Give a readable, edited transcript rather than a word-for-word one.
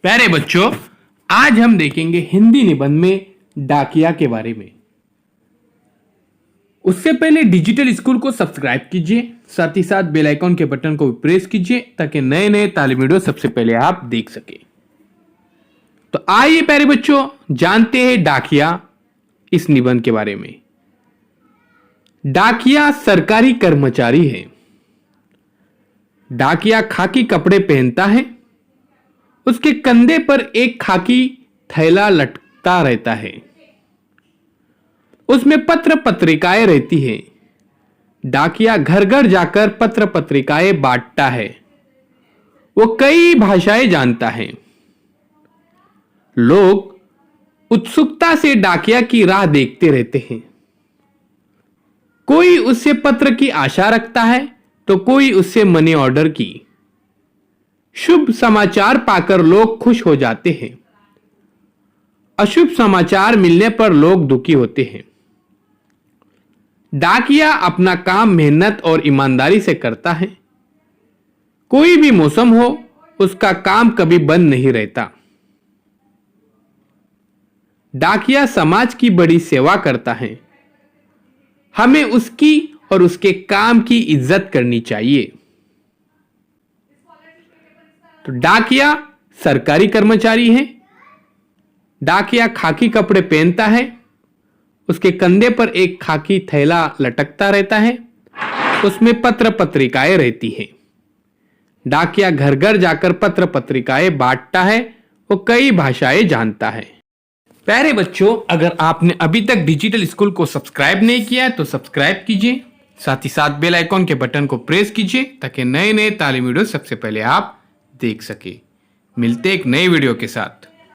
प्यारे बच्चों, आज हम देखेंगे हिंदी निबंध में डाकिया के बारे में। उससे पहले डिजिटल स्कूल को सब्सक्राइब कीजिए, साथ ही साथ बेल आइकॉन के बटन को भी प्रेस कीजिए ताकि नए नए तालीम वीडियो सबसे पहले आप देख सके। तो आइए प्यारे बच्चों, जानते हैं डाकिया इस निबंध के बारे में। डाकिया सरकारी कर्मचारी है। डाकिया खाकी कपड़े पहनता है। उसके कंधे पर एक खाकी थैला लटकता रहता है। उसमें पत्र पत्रिकाएं रहती है। डाकिया घर घर जाकर पत्र पत्रिकाएं बांटता है। वो कई भाषाएं जानता है। लोग उत्सुकता से डाकिया की राह देखते रहते हैं। कोई उससे पत्र की आशा रखता है तो कोई उससे मनी ऑर्डर की। शुभ समाचार पाकर लोग खुश हो जाते हैं। अशुभ समाचार मिलने पर लोग दुखी होते हैं। डाकिया अपना काम मेहनत और ईमानदारी से करता है। कोई भी मौसम हो, उसका काम कभी बंद नहीं रहता। डाकिया समाज की बड़ी सेवा करता है। हमें उसकी और उसके काम की इज्जत करनी चाहिए। तो डाकिया सरकारी कर्मचारी है। डाकिया खाकी कपड़े पहनता है। उसके कंधे पर एक खाकी थैला लटकता रहता है। उसमें पत्र पत्रिकाएं रहती हैं। डाकिया घर घर जाकर पत्र पत्रिकाएं बांटता है। वो कई भाषाएं जानता है। प्यारे बच्चों, अगर आपने अभी तक डिजिटल स्कूल को सब्सक्राइब नहीं किया है तो सब्सक्राइब कीजिए, साथ ही साथ बेल आइकॉन के बटन को प्रेस कीजिए ताकि नए नए तालीम वीडियो सबसे पहले आप देख सके। मिलते एक नए वीडियो के साथ।